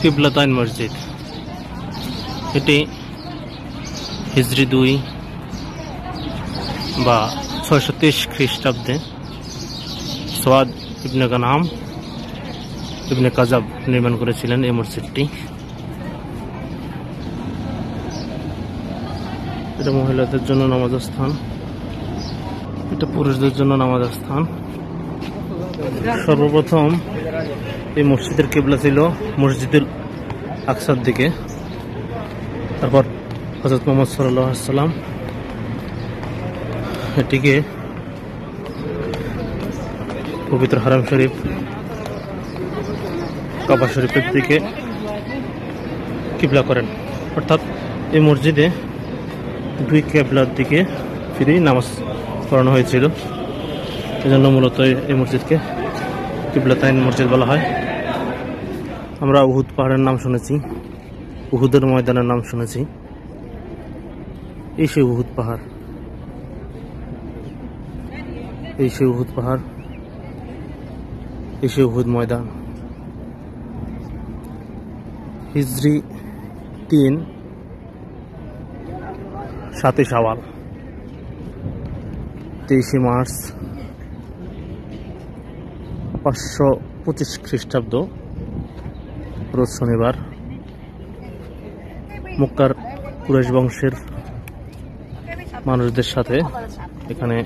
কিবলাতাইন মসজিদ। এটি হিজরি 2 বা 623 খ্রিস্টাব্দে সাদ ইবনে গানাম ইবনে কাজাব নির্মাণ করেছিলেন এই মসজিদটি। এটা মহিলাদের জন্য নামাজ স্থান, এটা পুরুষদের জন্য নামাজ স্থান। সর্বপ্রথম এই মসজিদের কিবলা ছিল মসজিদুল আকসার দিকে। তারপর হযরত মুহাম্মদ সাল্লাল্লাহু আলাইহি ওয়াসাল্লাম এটিকে পবিত্র হারাম শরীফ কাবা শরীফের দিকে কিবলা করেন। অর্থাৎ এই মসজিদে দুই কিবলার দিকে ফিরেই নামাজ পড়ানো হয়েছিল। এজন্য মূলত এই মসজিদকে কিবলাতাইন মসজিদ বলা হয়। আমরা উহুদ পাহাড়ের নাম শুনেছি, উহুদের ময়দানের নাম শুনেছি। এই সেই উহুদ পাহাড়, এই সেই উহুদ পাহাড়, এই সেই উহুদ ময়দান। হিজরি 3 7 শাওয়াল 23 মার্চ 525 খ্রিস্টাব্দ রোজ শনিবার মক্কার কুরাইশ বংশের মানুষদের সাথে এখানে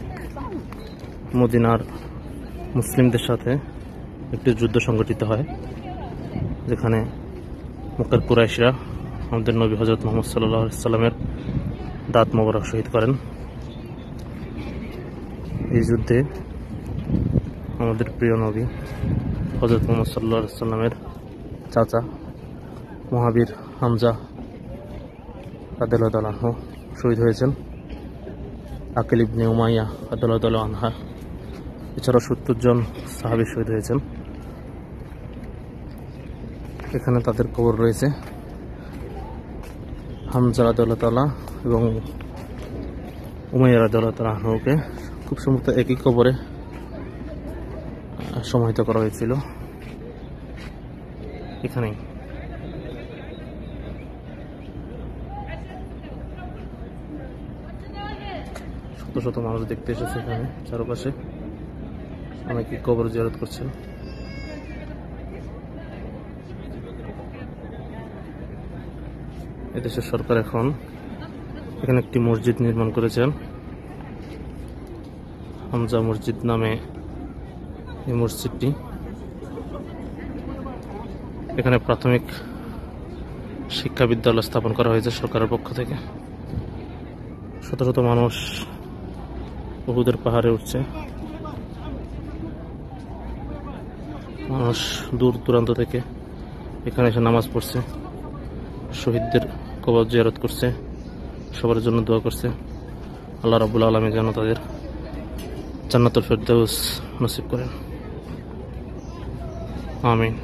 মদিনার মুসলিমদের সাথে একটি যুদ্ধ সংগঠিত হয়, যেখানে মক্কার কুরাইশরা আমাদের নবী হযরত মুহাম্মদ সাল্লাল্লাহু আলাইহি ওয়াসাল্লামের দাঁত মোবারক শহীদ করেন। এই যুদ্ধে আমাদের প্রিয় নবী হযরত মুহাম্মদ সাল্লাল্লাহু আলাইহি ওয়াসাল্লামের চাচা মহাবীর হামজা রাদিয়াল্লাহু তাআলা আনহু শহীদ হয়েছেন। আকিল ইবনে উমাইয়া রাদিয়াল্লাহু তাআলা আনহা এছাড়াও 70 জন সাহাবী শহীদ হয়েছেন। এখানে তাদের কবর রয়েছে। হামজা রাদিয়াল্লাহু তাআলা এবং উমাইয়া রাদিয়াল্লাহু তাআলা আনহুকে খুব সম্ভবত একই কবরে সমাহিত করা হয়েছিল। এখানেই শত শত মানুষ দেখতে এসেছে। এখানে চারপাশে অনেকে কবর জিয়ারত করছেন। এদেশের সরকার এখন এখানে একটি মসজিদ নির্মাণ করেছেন, হামজা মসজিদ নামে এই মসজিদটি। এখানে প্রাথমিক শিক্ষা বিদ্যালয় স্থাপন করা হয়েছে সরকারের পক্ষ থেকে। শত শত মানুষ উহুদের পাহাড়ে উঠছে। মানুষ দূর দূরান্ত থেকে এখানে এসে নামাজ পড়ছে, শহীদদের কবর জিয়ারত করছে, সবার জন্য দোয়া করছে। আল্লাহ রাব্বুল আলামিন যেন তাদের জান্নাতুল ফেরদাউস নসিব করেন। আমিন।